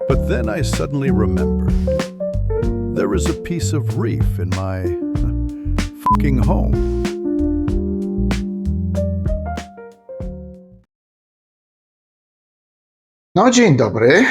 But then I suddenly remembered there is a piece of reef in my fucking home. No dzień dobry,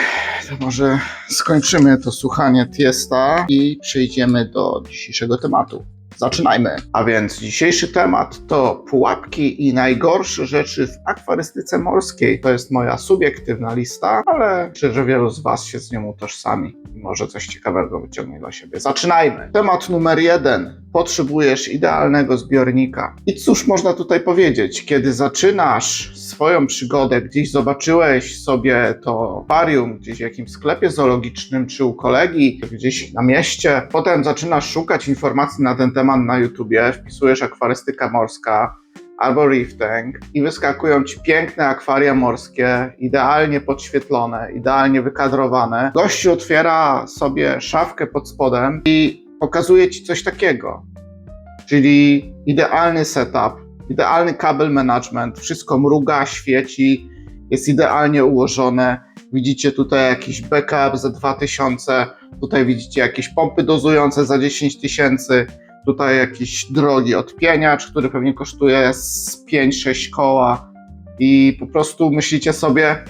to może skończymy to słuchanie Tiesta i przejdziemy do dzisiejszego tematu. Zaczynajmy. A więc dzisiejszy temat to pułapki i najgorsze rzeczy w akwarystyce morskiej. To jest moja subiektywna lista, ale myślę, że wielu z Was się z nią utożsami i może coś ciekawego wyciągnie dla siebie. Zaczynajmy. Temat numer 1. Potrzebujesz idealnego zbiornika. I cóż można tutaj powiedzieć? Kiedy zaczynasz swoją przygodę, gdzieś zobaczyłeś sobie to akwarium gdzieś w jakimś sklepie zoologicznym, czy u kolegi, gdzieś na mieście, potem zaczynasz szukać informacji na ten temat na YouTubie, wpisujesz akwarystyka morska albo reef tank i wyskakują Ci piękne akwaria morskie, idealnie podświetlone, idealnie wykadrowane. Gościu otwiera sobie szafkę pod spodem i pokazuje Ci coś takiego, czyli idealny setup, idealny kabel management, wszystko mruga, świeci, jest idealnie ułożone. Widzicie tutaj jakiś backup za 2000, tutaj widzicie jakieś pompy dozujące za 10 000, tutaj jakiś drogi odpieniacz, który pewnie kosztuje z 5-6 koła i po prostu myślicie sobie,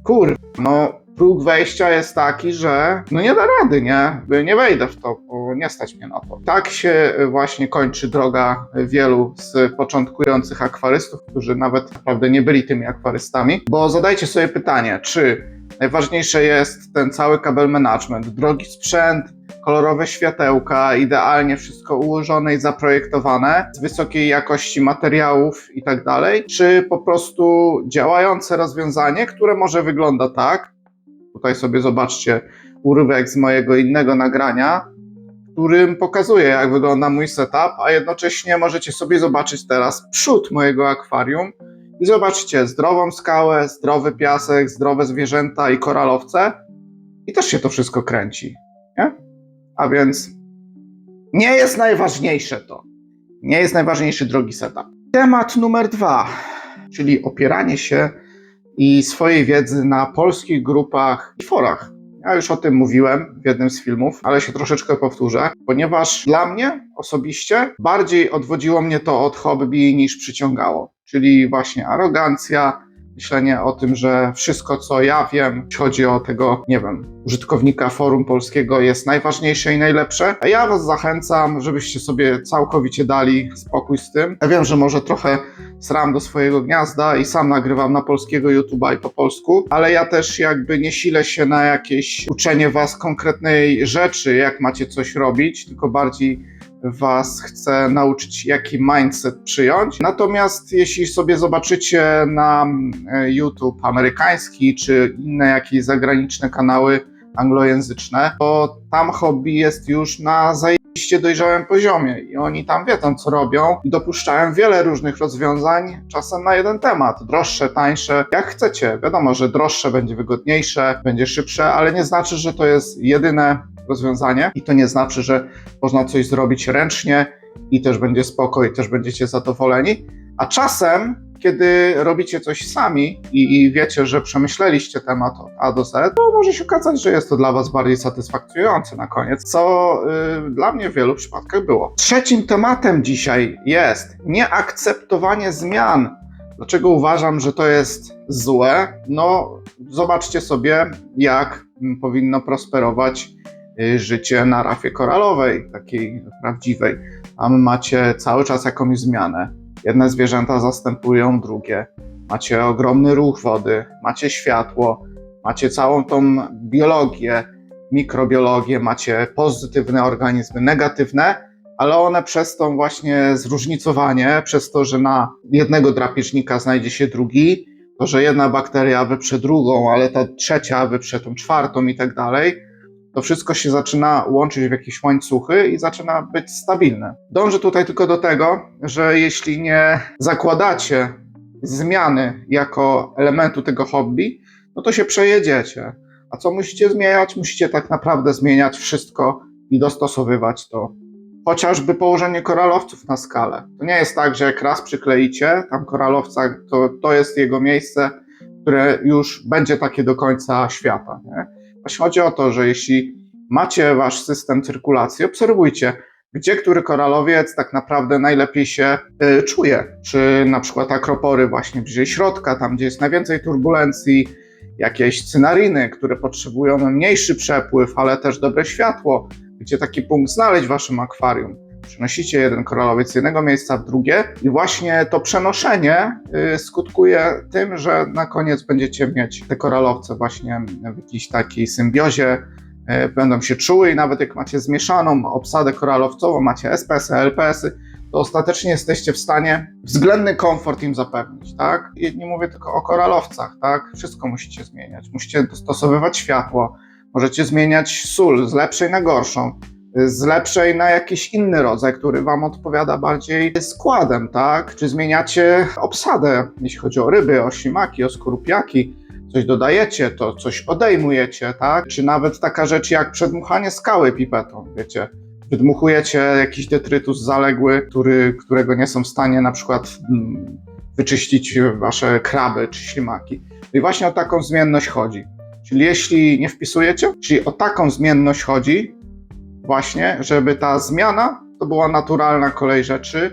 kurwa, no próg wejścia jest taki, że no nie da rady, nie wejdę w to, bo nie stać mnie na to. Tak się właśnie kończy droga wielu z początkujących akwarystów, którzy nawet naprawdę nie byli tymi akwarystami, bo zadajcie sobie pytanie, czy najważniejsze jest ten cały kabel management, drogi sprzęt, kolorowe światełka, idealnie wszystko ułożone i zaprojektowane, z wysokiej jakości materiałów i tak dalej, czy po prostu działające rozwiązanie, które może wygląda tak. Tutaj sobie zobaczcie urywek z mojego innego nagrania, w którym pokazuję, jak wygląda mój setup, a jednocześnie możecie sobie zobaczyć teraz przód mojego akwarium i zobaczcie zdrową skałę, zdrowy piasek, zdrowe zwierzęta i koralowce i też się to wszystko kręci, nie? A więc nie jest najważniejsze to. Nie jest najważniejszy drogi setup. Temat numer 2, czyli opieranie się i swojej wiedzy na polskich grupach i forach. Ja już o tym mówiłem w jednym z filmów, ale się troszeczkę powtórzę, ponieważ dla mnie osobiście bardziej odwodziło mnie to od hobby niż przyciągało. Czyli właśnie arogancja, myślenie o tym, że wszystko co ja wiem, jeśli chodzi o tego, nie wiem, użytkownika forum polskiego jest najważniejsze i najlepsze. A ja Was zachęcam, żebyście sobie całkowicie dali spokój z tym. Ja wiem, że może trochę sram do swojego gniazda i sam nagrywam na polskiego YouTube'a i po polsku, ale ja też jakby nie silę się na jakieś uczenie Was konkretnej rzeczy, jak macie coś robić, tylko bardziej Was chcę nauczyć, jaki mindset przyjąć. Natomiast jeśli sobie zobaczycie na YouTube amerykański, czy inne jakieś zagraniczne kanały anglojęzyczne, to tam hobby jest już na zajebiście dojrzałym poziomie i oni tam wiedzą, co robią i dopuszczają wiele różnych rozwiązań, czasem na jeden temat. Droższe, tańsze, jak chcecie. Wiadomo, że droższe będzie wygodniejsze, będzie szybsze, ale nie znaczy, że to jest jedyne rozwiązanie i to nie znaczy, że można coś zrobić ręcznie i też będzie spoko i też będziecie zadowoleni. A czasem, kiedy robicie coś sami i wiecie, że przemyśleliście temat od A do Z, to może się okazać, że jest to dla Was bardziej satysfakcjonujące na koniec, co dla mnie w wielu przypadkach było. Trzecim tematem dzisiaj jest nieakceptowanie zmian. Dlaczego uważam, że to jest złe? No, zobaczcie sobie, jak powinno prosperować życie na rafie koralowej, takiej prawdziwej. Tam macie cały czas jakąś zmianę. Jedne zwierzęta zastępują drugie. Macie ogromny ruch wody, macie światło, macie całą tą biologię, mikrobiologię, macie pozytywne organizmy, negatywne, ale one przez to właśnie zróżnicowanie, przez to, że na jednego drapieżnika znajdzie się drugi, to, że jedna bakteria wyprze drugą, ale ta trzecia wyprze tą czwartą i tak dalej, to wszystko się zaczyna łączyć w jakieś łańcuchy i zaczyna być stabilne. Dążę tutaj tylko do tego, że jeśli nie zakładacie zmiany jako elementu tego hobby, no to się przejedziecie. A co musicie zmieniać? Musicie tak naprawdę zmieniać wszystko i dostosowywać to. Chociażby położenie koralowców na skalę. To nie jest tak, że jak raz przykleicie tam koralowca, to jest jego miejsce, które już będzie takie do końca świata, nie? Właśnie chodzi o to, że jeśli macie wasz system cyrkulacji, obserwujcie, gdzie który koralowiec tak naprawdę najlepiej się czuje. Czy na przykład akropory właśnie bliżej środka, tam gdzie jest najwięcej turbulencji, jakieś cynariny, które potrzebują mniejszy przepływ, ale też dobre światło, gdzie taki punkt znaleźć w waszym akwarium. Przenosicie jeden koralowiec z jednego miejsca w drugie i właśnie to przenoszenie skutkuje tym, że na koniec będziecie mieć te koralowce właśnie w jakiejś takiej symbiozie, będą się czuły i nawet jak macie zmieszaną obsadę koralowcową, macie SPS-y, LPS-y, to ostatecznie jesteście w stanie względny komfort im zapewnić, tak? I nie mówię tylko o koralowcach, tak? Wszystko musicie zmieniać. Musicie dostosowywać światło, możecie zmieniać sól z lepszej na gorszą, z lepszej na jakiś inny rodzaj, który wam odpowiada bardziej składem, tak? Czy zmieniacie obsadę, jeśli chodzi o ryby, o ślimaki, o skorupiaki, coś dodajecie, to coś odejmujecie, tak? Czy nawet taka rzecz jak przedmuchanie skały pipetą, wiecie? Wydmuchujecie jakiś detrytus zaległy, którego nie są w stanie na przykład wyczyścić wasze kraby czy ślimaki. I właśnie o taką zmienność chodzi. Czyli jeśli nie wpisujecie, czyli o taką zmienność chodzi właśnie, żeby ta zmiana to była naturalna kolej rzeczy,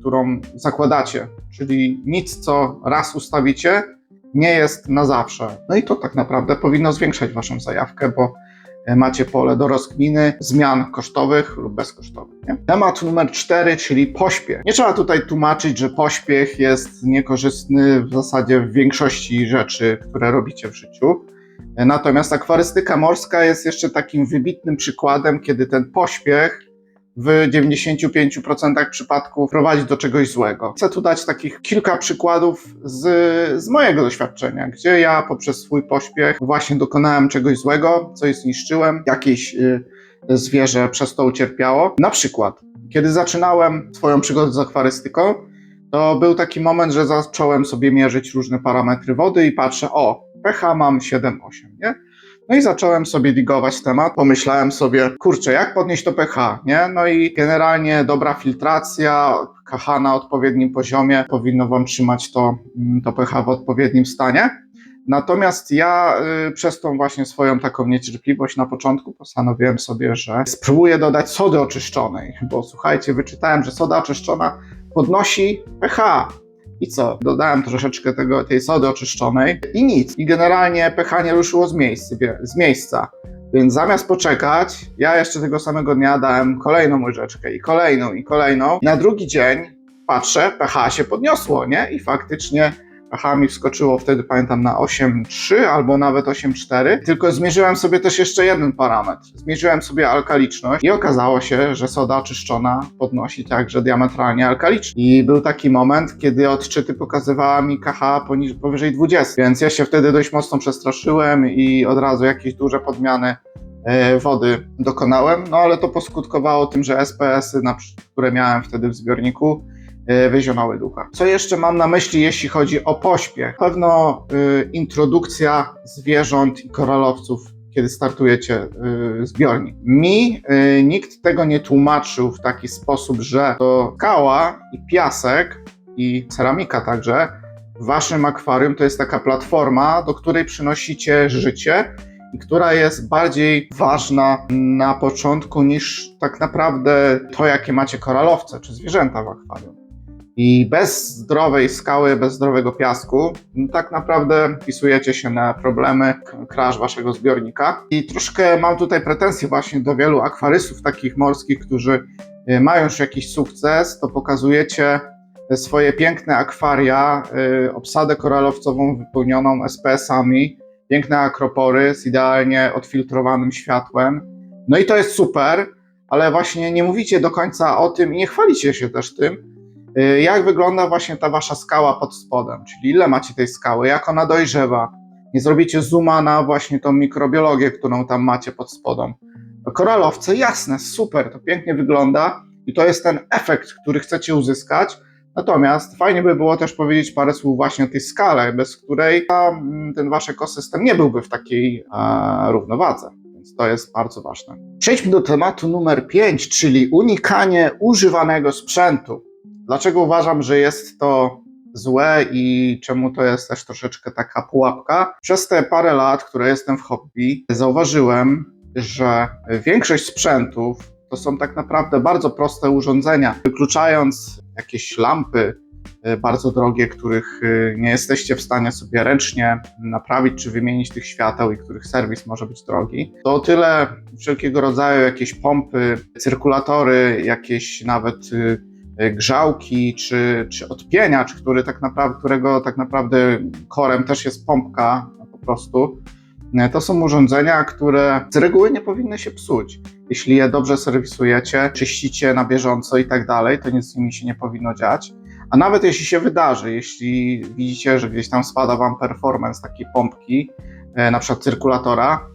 którą zakładacie. Czyli nic, co raz ustawicie, nie jest na zawsze. No i to tak naprawdę powinno zwiększać waszą zajawkę, bo macie pole do rozkminy zmian kosztowych lub bezkosztowych. Nie? Temat numer 4, czyli pośpiech. Nie trzeba tutaj tłumaczyć, że pośpiech jest niekorzystny w zasadzie w większości rzeczy, które robicie w życiu. Natomiast akwarystyka morska jest jeszcze takim wybitnym przykładem, kiedy ten pośpiech w 95% przypadków prowadzi do czegoś złego. Chcę tu dać takich kilka przykładów z mojego doświadczenia, gdzie ja poprzez swój pośpiech właśnie dokonałem czegoś złego, coś zniszczyłem, jakieś zwierzę przez to ucierpiało. Na przykład, kiedy zaczynałem swoją przygodę z akwarystyką, to był taki moment, że zacząłem sobie mierzyć różne parametry wody i patrzę, pH mam 7-8, nie? No i zacząłem sobie digować temat, pomyślałem sobie, kurczę, jak podnieść to pH, nie? No i generalnie dobra filtracja, KH na odpowiednim poziomie powinno wam trzymać to pH w odpowiednim stanie. Natomiast ja przez tą właśnie swoją taką niecierpliwość na początku postanowiłem sobie, że spróbuję dodać sody oczyszczonej, bo słuchajcie, wyczytałem, że soda oczyszczona podnosi pH. I co? Dodałem troszeczkę tej sody oczyszczonej i nic. I generalnie pH nie ruszyło z miejsca. Więc zamiast poczekać, ja jeszcze tego samego dnia dałem kolejną łyżeczkę i kolejną i kolejną. Na drugi dzień patrzę, pH się podniosło, nie? I faktycznie pH mi wskoczyło wtedy, pamiętam, na 8,3 albo nawet 8,4. Tylko zmierzyłem sobie też jeszcze jeden parametr. Zmierzyłem sobie alkaliczność i okazało się, że soda oczyszczona podnosi także diametralnie alkaliczność. I był taki moment, kiedy odczyty pokazywała mi KH powyżej 20. Więc ja się wtedy dość mocno przestraszyłem i od razu jakieś duże podmiany wody dokonałem. No ale to poskutkowało tym, że SPS-y, które miałem wtedy w zbiorniku, wyzionały ducha. Co jeszcze mam na myśli, jeśli chodzi o pośpiech? Pewno introdukcja zwierząt i koralowców, kiedy startujecie zbiornik. Mi nikt tego nie tłumaczył w taki sposób, że to skała i piasek i ceramika także w waszym akwarium to jest taka platforma, do której przynosicie życie i która jest bardziej ważna na początku niż tak naprawdę to, jakie macie koralowce czy zwierzęta w akwarium. I bez zdrowej skały, bez zdrowego piasku, tak naprawdę wpisujecie się na problemy, crash waszego zbiornika. I troszkę mam tutaj pretensje właśnie do wielu akwarystów takich morskich, którzy mają już jakiś sukces, to pokazujecie te swoje piękne akwaria, obsadę koralowcową wypełnioną SPS-ami, piękne akropory z idealnie odfiltrowanym światłem. No i to jest super, ale właśnie nie mówicie do końca o tym i nie chwalicie się też tym, jak wygląda właśnie ta wasza skała pod spodem, czyli ile macie tej skały, jak ona dojrzewa. Nie zrobicie zooma na właśnie tą mikrobiologię, którą tam macie pod spodem. Koralowce, jasne, super, to pięknie wygląda i to jest ten efekt, który chcecie uzyskać. Natomiast fajnie by było też powiedzieć parę słów właśnie o tej skale, bez której ten wasz ekosystem nie byłby w takiej równowadze. Więc to jest bardzo ważne. Przejdźmy do tematu numer 5, czyli unikanie używanego sprzętu. Dlaczego uważam, że jest to złe i czemu to jest też troszeczkę taka pułapka. Przez te parę lat, które jestem w hobby, zauważyłem, że większość sprzętów to są tak naprawdę bardzo proste urządzenia, wykluczając jakieś lampy bardzo drogie, których nie jesteście w stanie sobie ręcznie naprawić czy wymienić tych świateł i których serwis może być drogi. To o tyle wszelkiego rodzaju jakieś pompy, cyrkulatory, jakieś nawet grzałki czy odpieniacz, którego tak naprawdę korem też jest pompka po prostu. To są urządzenia, które z reguły nie powinny się psuć. Jeśli je dobrze serwisujecie, czyścicie na bieżąco i tak dalej, to nic z nimi się nie powinno dziać. A nawet jeśli się wydarzy, jeśli widzicie, że gdzieś tam spada wam performance takiej pompki, na przykład cyrkulatora,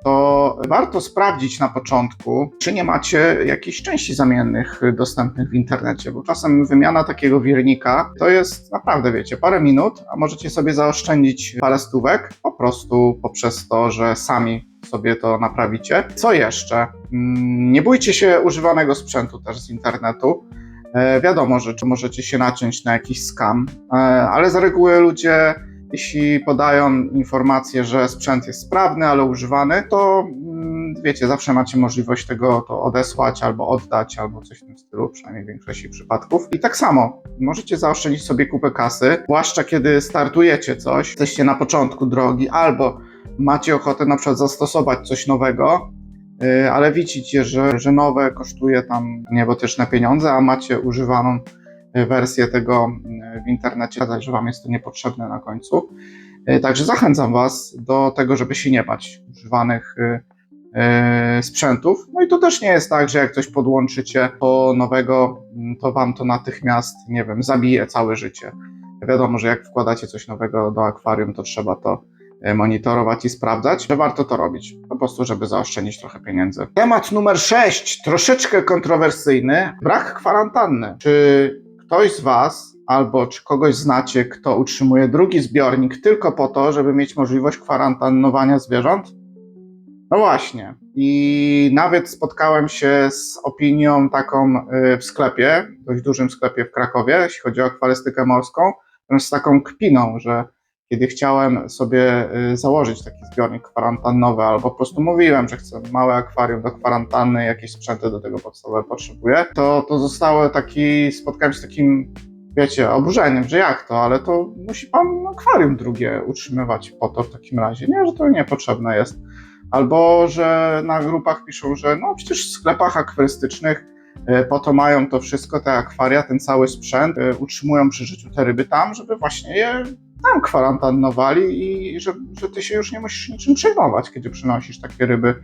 to warto sprawdzić na początku, czy nie macie jakichś części zamiennych dostępnych w internecie, bo czasem wymiana takiego wirnika to jest naprawdę, wiecie, parę minut, a możecie sobie zaoszczędzić parę stówek po prostu poprzez to, że sami sobie to naprawicie. Co jeszcze? Nie bójcie się używanego sprzętu też z internetu. Wiadomo, że możecie się naciąć na jakiś scam, ale z reguły ludzie, jeśli podają informację, że sprzęt jest sprawny, ale używany, to wiecie, zawsze macie możliwość tego to odesłać albo oddać, albo coś w tym stylu, przynajmniej w większości przypadków. I tak samo, możecie zaoszczędzić sobie kupę kasy, zwłaszcza kiedy startujecie coś, jesteście na początku drogi, albo macie ochotę na przykład zastosować coś nowego, ale widzicie, że nowe kosztuje tam niebotyczne pieniądze, a macie używaną wersję tego w internecie, że wam jest to niepotrzebne na końcu. Także zachęcam was do tego, żeby się nie bać używanych sprzętów. No i to też nie jest tak, że jak coś podłączycie po nowego, to wam to natychmiast, nie wiem, zabije całe życie. Wiadomo, że jak wkładacie coś nowego do akwarium, to trzeba to monitorować i sprawdzać, że warto to robić, po prostu żeby zaoszczędzić trochę pieniędzy. Temat numer 6, troszeczkę kontrowersyjny, brak kwarantanny. Czy ktoś z was, albo czy kogoś znacie, kto utrzymuje drugi zbiornik tylko po to, żeby mieć możliwość kwarantannowania zwierząt? No właśnie. I nawet spotkałem się z opinią taką w sklepie, dość dużym sklepie w Krakowie, jeśli chodzi o akwarystykę morską, z taką kpiną, że kiedy chciałem sobie założyć taki zbiornik kwarantannowy, albo po prostu mówiłem, że chcę małe akwarium do kwarantanny, jakieś sprzęty do tego podstawowe potrzebuję, to spotkałem się z takim, wiecie, oburzeniem, że jak to, ale to musi pan akwarium drugie utrzymywać po to w takim razie, nie, że to niepotrzebne jest. Albo, że na grupach piszą, że no przecież w sklepach akwarystycznych po to mają to wszystko, te akwaria, ten cały sprzęt, utrzymują przy życiu te ryby tam, żeby właśnie je tam kwarantannowali i że ty się już nie musisz niczym przejmować, kiedy przynosisz takie ryby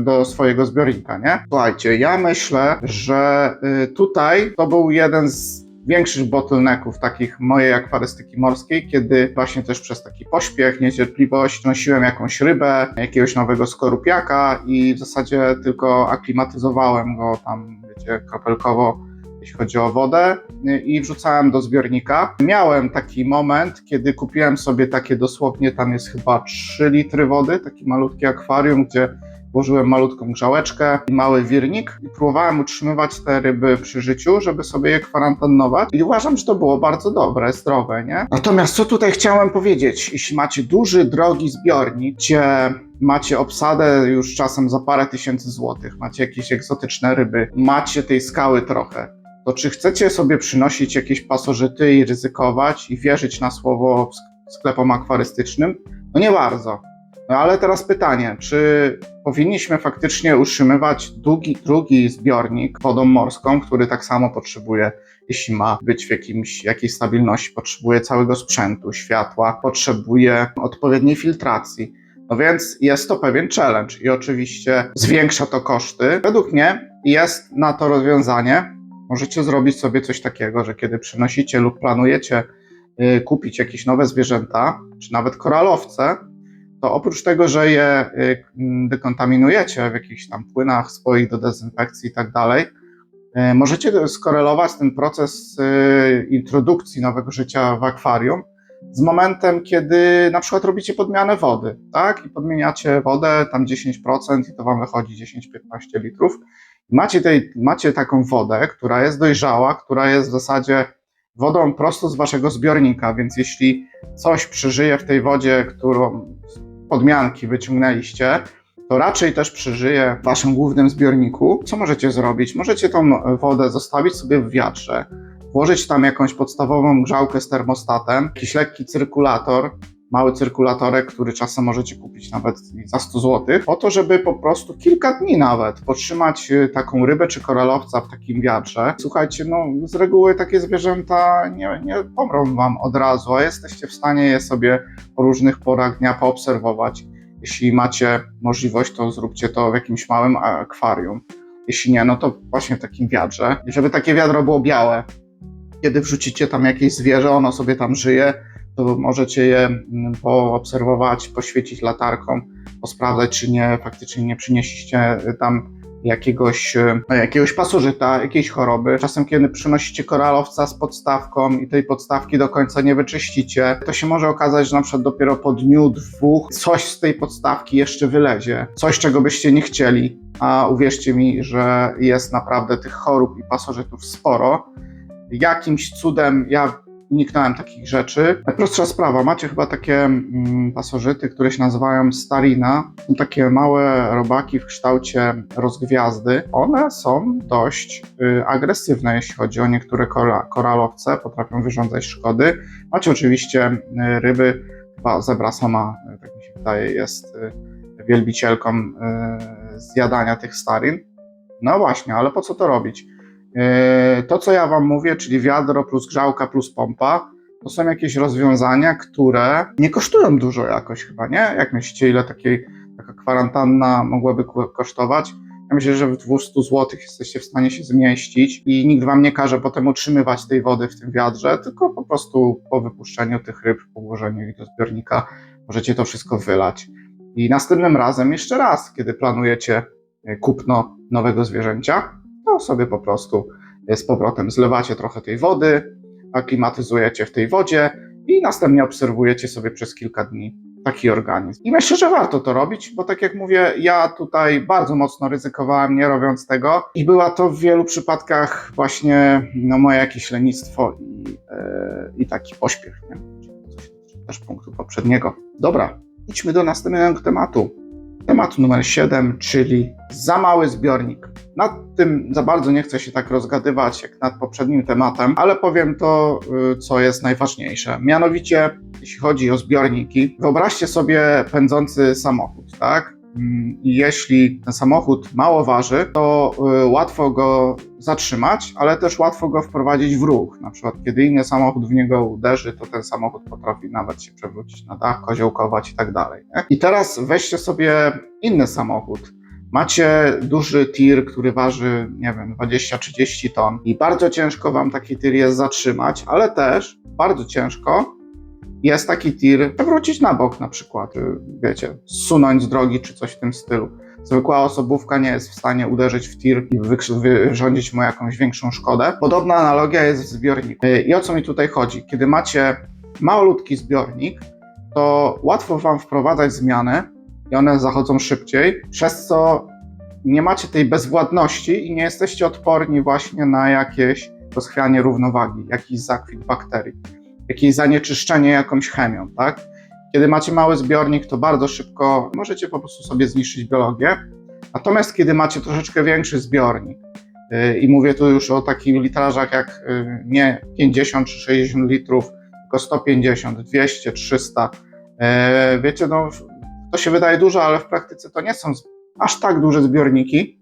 do swojego zbiornika, nie? Słuchajcie, ja myślę, że tutaj to był jeden z większych bottlenecków takich mojej akwarystyki morskiej, kiedy właśnie też przez taki pośpiech, niecierpliwość nosiłem jakąś rybę, jakiegoś nowego skorupiaka i w zasadzie tylko aklimatyzowałem go tam, wiecie, kropelkowo, jeśli chodzi o wodę, i wrzucałem do zbiornika. Miałem taki moment, kiedy kupiłem sobie takie dosłownie, tam jest chyba 3 litry wody, taki malutki akwarium, gdzie włożyłem malutką grzałeczkę i mały wirnik i próbowałem utrzymywać te ryby przy życiu, żeby sobie je kwarantannować i uważam, że to było bardzo dobre, zdrowe, nie? Natomiast co tutaj chciałem powiedzieć, jeśli macie duży, drogi zbiornik, gdzie macie obsadę już czasem za parę tysięcy złotych, macie jakieś egzotyczne ryby, macie tej skały trochę, to czy chcecie sobie przynosić jakieś pasożyty i ryzykować i wierzyć na słowo sklepom akwarystycznym? No nie bardzo. No ale teraz pytanie, czy powinniśmy faktycznie utrzymywać drugi zbiornik wodą morską, który tak samo potrzebuje, jeśli ma być w jakiejś stabilności, potrzebuje całego sprzętu, światła, potrzebuje odpowiedniej filtracji. No więc jest to pewien challenge i oczywiście zwiększa to koszty. Według mnie jest na to rozwiązanie. Możecie zrobić sobie coś takiego, że kiedy przynosicie lub planujecie kupić jakieś nowe zwierzęta, czy nawet koralowce, to oprócz tego, że je dekontaminujecie w jakichś tam płynach swoich do dezynfekcji i tak dalej, możecie skorelować ten proces introdukcji nowego życia w akwarium z momentem, kiedy na przykład robicie podmianę wody, tak? I podmieniacie wodę tam 10% i to wam wychodzi 10-15 litrów. Macie taką wodę, która jest dojrzała, która jest w zasadzie wodą prosto z waszego zbiornika, więc jeśli coś przeżyje w tej wodzie, którą z podmianki wyciągnęliście, to raczej też przeżyje w waszym głównym zbiorniku. Co możecie zrobić? Możecie tą wodę zostawić sobie w wiatrze, włożyć tam jakąś podstawową grzałkę z termostatem, jakiś lekki cyrkulator, mały cyrkulatorek, który czasem możecie kupić nawet za 100 zł, po to, żeby po prostu kilka dni nawet potrzymać taką rybę czy koralowca w takim wiatrze. Słuchajcie, no z reguły takie zwierzęta nie pomrą wam od razu, a jesteście w stanie je sobie po różnych porach dnia poobserwować. Jeśli macie możliwość, to zróbcie to w jakimś małym akwarium. Jeśli nie, no to właśnie w takim wiadrze. I żeby takie wiadro było białe, kiedy wrzucicie tam jakieś zwierzę, ono sobie tam żyje, to możecie je poobserwować, poświecić latarką, posprawdzać, czy nie faktycznie nie przynieśliście tam jakiegoś pasożyta, jakiejś choroby. Czasem, kiedy przynosicie koralowca z podstawką i tej podstawki do końca nie wyczyścicie, to się może okazać, że na przykład dopiero po dniu, dwóch coś z tej podstawki jeszcze wylezie. Coś, czego byście nie chcieli, a uwierzcie mi, że jest naprawdę tych chorób i pasożytów sporo. Jakimś cudem ja uniknąłem takich rzeczy. Najprostsza sprawa, macie chyba takie pasożyty, które się nazywają starina. Są takie małe robaki w kształcie rozgwiazdy. One są dość agresywne, jeśli chodzi o niektóre koralowce, potrafią wyrządzać szkody. Macie oczywiście ryby, chyba zebra sama, tak mi się wydaje, jest wielbicielką zjadania tych starin. No właśnie, ale po co to robić? To, co ja wam mówię, czyli wiadro plus grzałka plus pompa, to są jakieś rozwiązania, które nie kosztują dużo jakoś chyba, nie? Jak myślicie, ile taka kwarantanna mogłaby kosztować? Ja myślę, że w 200 zł jesteście w stanie się zmieścić i nikt wam nie każe potem utrzymywać tej wody w tym wiadrze, tylko po prostu po wypuszczeniu tych ryb, po włożeniu ich do zbiornika możecie to wszystko wylać. I następnym razem, jeszcze raz, kiedy planujecie kupno nowego zwierzęcia, to sobie po prostu z powrotem zlewacie trochę tej wody, aklimatyzujecie w tej wodzie i następnie obserwujecie sobie przez kilka dni taki organizm. I myślę, że warto to robić, bo tak jak mówię, ja tutaj bardzo mocno ryzykowałem, nie robiąc tego i była to w wielu przypadkach właśnie moje jakieś lenistwo i taki pośpiech, nie? Też punktu poprzedniego. Dobra, idźmy do następnego tematu. Temat numer 7, czyli za mały zbiornik. Nad tym za bardzo nie chcę się tak rozgadywać jak nad poprzednim tematem, ale powiem to, co jest najważniejsze. Mianowicie, jeśli chodzi o zbiorniki, wyobraźcie sobie pędzący samochód, tak? I jeśli ten samochód mało waży, to łatwo go zatrzymać, ale też łatwo go wprowadzić w ruch. Na przykład, kiedy inny samochód w niego uderzy, to ten samochód potrafi nawet się przewrócić na dach, koziołkować i tak dalej. I teraz weźcie sobie inny samochód. Macie duży tir, który waży, nie wiem, 20-30 ton i bardzo ciężko wam taki tir jest zatrzymać, ale też bardzo ciężko jest taki tir przewrócić na bok na przykład, wiecie, zsunąć z drogi czy coś w tym stylu. Zwykła osobówka nie jest w stanie uderzyć w tir i wyrządzić mu jakąś większą szkodę. Podobna analogia jest w zbiorniku. I o co mi tutaj chodzi? Kiedy macie malutki zbiornik, to łatwo wam wprowadzać zmiany i one zachodzą szybciej, przez co nie macie tej bezwładności i nie jesteście odporni właśnie na jakieś rozchwianie równowagi, jakiś zakwit bakterii, jakieś zanieczyszczenie jakąś chemią, tak? Kiedy macie mały zbiornik, to bardzo szybko możecie po prostu sobie zniszczyć biologię. Natomiast kiedy macie troszeczkę większy zbiornik, i mówię tu już o takich litrażach jak nie 50 czy 60 litrów, tylko 150, 200, 300, wiecie, no to się wydaje dużo, ale w praktyce to nie są aż tak duże zbiorniki,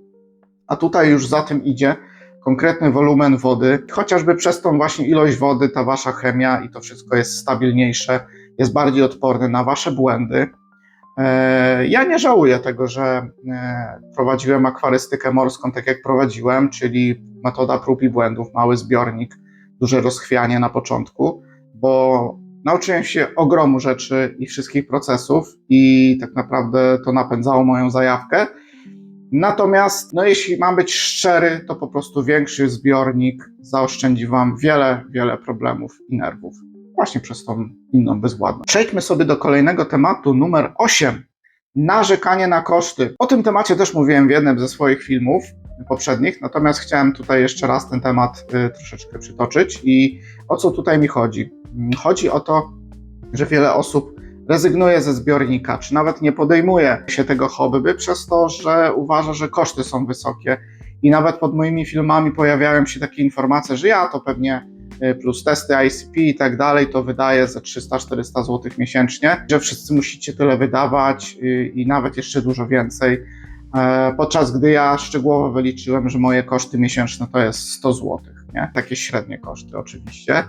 a tutaj już za tym idzie konkretny wolumen wody, chociażby przez tą właśnie ilość wody ta wasza chemia i to wszystko jest stabilniejsze, jest bardziej odporne na wasze błędy. Ja nie żałuję tego, że prowadziłem akwarystykę morską tak jak prowadziłem, czyli metoda prób i błędów, mały zbiornik, duże rozchwianie na początku, bo nauczyłem się ogromu rzeczy i wszystkich procesów i tak naprawdę to napędzało moją zajawkę. Natomiast, no jeśli mam być szczery, to po prostu większy zbiornik zaoszczędzi wam wiele problemów i nerwów. Właśnie przez tą inną bezwładność. Przejdźmy sobie do kolejnego tematu, numer 8. Narzekanie na koszty. O tym temacie też mówiłem w jednym ze swoich filmów poprzednich, natomiast chciałem tutaj jeszcze raz ten temat troszeczkę przytoczyć. I o co tutaj mi chodzi? Chodzi o to, że wiele osób rezygnuje ze zbiornika, czy nawet nie podejmuje się tego hobby przez to, że uważa, że koszty są wysokie. I nawet pod moimi filmami pojawiają się takie informacje, że ja to pewnie plus testy ICP i tak dalej, to wydaje ze 300-400 zł miesięcznie, że wszyscy musicie tyle wydawać i nawet jeszcze dużo więcej. Podczas gdy ja szczegółowo wyliczyłem, że moje koszty miesięczne to jest 100 zł, nie? Takie średnie koszty oczywiście.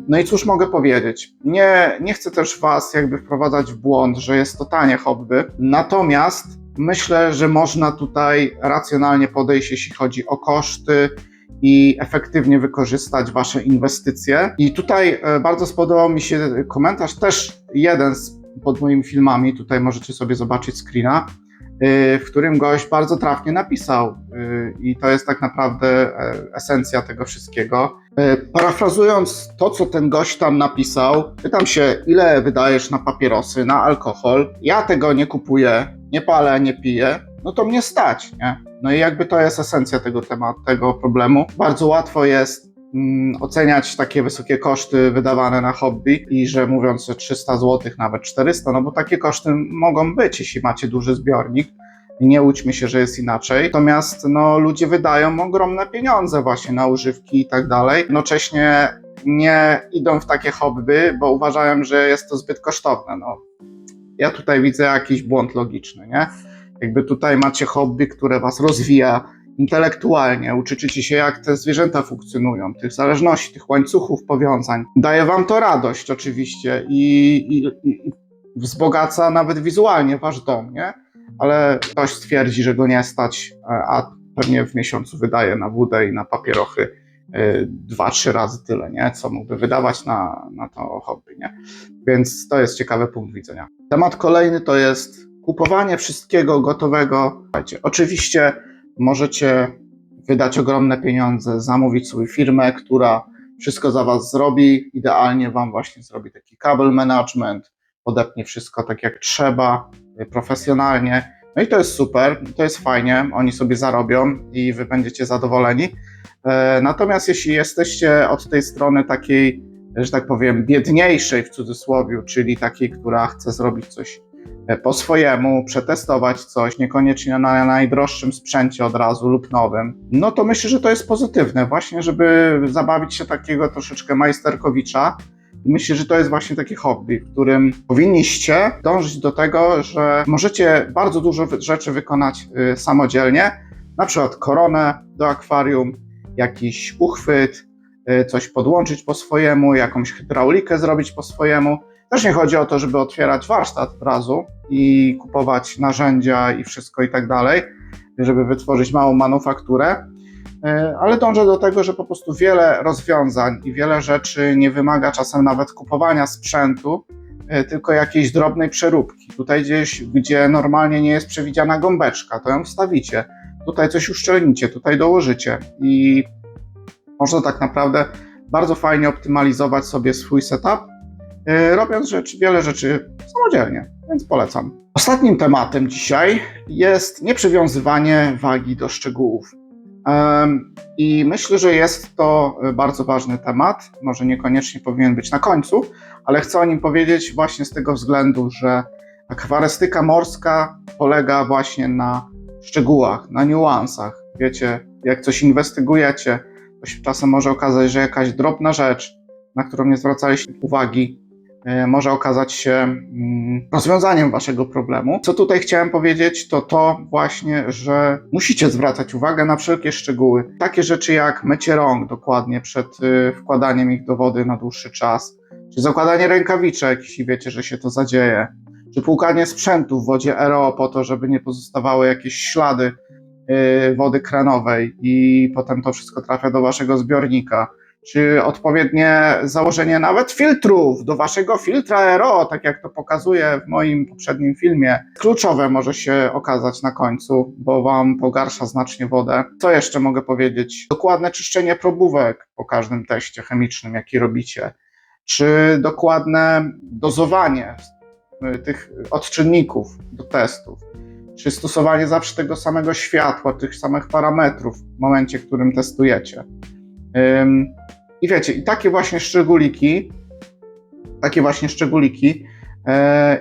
No i cóż mogę powiedzieć? Nie chcę też Was jakby wprowadzać w błąd, że jest to tanie hobby, natomiast myślę, że można tutaj racjonalnie podejść, jeśli chodzi o koszty i efektywnie wykorzystać Wasze inwestycje. I tutaj bardzo spodobał mi się komentarz, też jeden pod moimi filmami, tutaj możecie sobie zobaczyć screena, w którym gość bardzo trafnie napisał i to jest tak naprawdę esencja tego wszystkiego. Parafrazując to, co ten gość tam napisał, pytam się, ile wydajesz na papierosy, na alkohol? Ja tego nie kupuję, nie palę, nie piję, no to mnie stać, nie? No i jakby to jest esencja tego tematu, tego problemu. Bardzo łatwo jest oceniać takie wysokie koszty wydawane na hobby i że mówiąc, że 300 zł, nawet 400, no bo takie koszty mogą być, jeśli macie duży zbiornik. Nie łudźmy się, że jest inaczej. Natomiast no, ludzie wydają ogromne pieniądze właśnie na używki i tak dalej. Jednocześnie nie idą w takie hobby, bo uważają, że jest to zbyt kosztowne. No, ja tutaj widzę jakiś błąd logiczny, nie? Jakby tutaj macie hobby, które was rozwija intelektualnie, uczycie się, jak te zwierzęta funkcjonują, tych zależności, tych łańcuchów powiązań. Daje wam to radość oczywiście i wzbogaca nawet wizualnie wasz dom, nie? Ale ktoś stwierdzi, że go nie stać, a pewnie w miesiącu wydaje na wódę i na papierochy 2-3 razy tyle, nie? Co mógłby wydawać na to hobby, nie? Więc to jest ciekawy punkt widzenia. Temat kolejny to jest kupowanie wszystkiego gotowego. Słuchajcie, oczywiście możecie wydać ogromne pieniądze, zamówić sobie firmę, która wszystko za was zrobi, idealnie wam właśnie zrobi taki cable management, podepnie wszystko tak jak trzeba, profesjonalnie. No i to jest super, to jest fajnie, oni sobie zarobią i wy będziecie zadowoleni. Natomiast jeśli jesteście od tej strony takiej, że tak powiem, biedniejszej w cudzysłowie, czyli takiej, która chce zrobić coś po swojemu, przetestować coś, niekoniecznie na najdroższym sprzęcie od razu lub nowym, no to myślę, że to jest pozytywne właśnie, żeby zabawić się takiego troszeczkę majsterkowicza. Myślę, że to jest właśnie takie hobby, w którym powinniście dążyć do tego, że możecie bardzo dużo rzeczy wykonać samodzielnie, na przykład koronę do akwarium, jakiś uchwyt, coś podłączyć po swojemu, jakąś hydraulikę zrobić po swojemu. Też nie chodzi o to, żeby otwierać warsztat od razu i kupować narzędzia i wszystko i tak dalej, żeby wytworzyć małą manufakturę, ale dążę do tego, że po prostu wiele rozwiązań i wiele rzeczy nie wymaga czasem nawet kupowania sprzętu, tylko jakiejś drobnej przeróbki. Tutaj gdzieś, gdzie normalnie nie jest przewidziana gąbeczka, to ją wstawicie, tutaj coś uszczelnicie, tutaj dołożycie i można tak naprawdę bardzo fajnie optymalizować sobie swój setup, robiąc wiele rzeczy samodzielnie, więc polecam. Ostatnim tematem dzisiaj jest nieprzywiązywanie wagi do szczegółów. I myślę, że jest to bardzo ważny temat, może niekoniecznie powinien być na końcu, ale chcę o nim powiedzieć właśnie z tego względu, że akwarystyka morska polega właśnie na szczegółach, na niuansach. Wiecie, jak coś inwestygujecie, to się czasem może okazać, że jakaś drobna rzecz, na którą nie zwracaliście uwagi, może okazać się rozwiązaniem waszego problemu. Co tutaj chciałem powiedzieć, to właśnie, że musicie zwracać uwagę na wszelkie szczegóły. Takie rzeczy jak mycie rąk dokładnie przed wkładaniem ich do wody na dłuższy czas, czy zakładanie rękawiczek, jeśli wiecie, że się to zadzieje, czy płukanie sprzętu w wodzie RO po to, żeby nie pozostawały jakieś ślady wody kranowej i potem to wszystko trafia do waszego zbiornika. Czy odpowiednie założenie nawet filtrów do waszego filtra RO, tak jak to pokazuję w moim poprzednim filmie, kluczowe może się okazać na końcu, bo wam pogarsza znacznie wodę. Co jeszcze mogę powiedzieć? Dokładne czyszczenie probówek po każdym teście chemicznym, jaki robicie, czy dokładne dozowanie tych odczynników do testów. czy stosowanie zawsze tego samego światła, tych samych parametrów w momencie, w którym testujecie. I wiecie, i takie właśnie szczególiki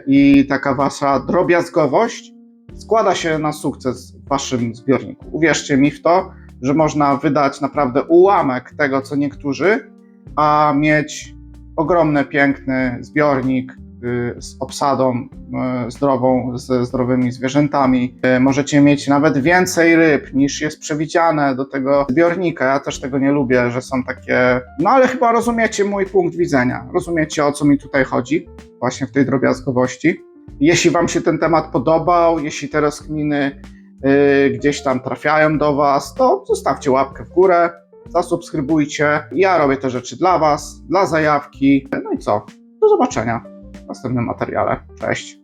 i taka wasza drobiazgowość składa się na sukces w waszym zbiorniku. Uwierzcie mi w to, że można wydać naprawdę ułamek tego, co niektórzy, a mieć ogromny, piękny zbiornik z obsadą zdrową, ze zdrowymi zwierzętami. Możecie mieć nawet więcej ryb niż jest przewidziane do tego zbiornika. Ja też tego nie lubię, że są takie... No ale chyba rozumiecie mój punkt widzenia. Rozumiecie, o co mi tutaj chodzi właśnie w tej drobiazgowości. Jeśli wam się ten temat podobał, jeśli te rozkminy gdzieś tam trafiają do was, to zostawcie łapkę w górę, zasubskrybujcie. Ja robię te rzeczy dla was, dla zajawki. No i co? Do zobaczenia w następnym materiale. Cześć!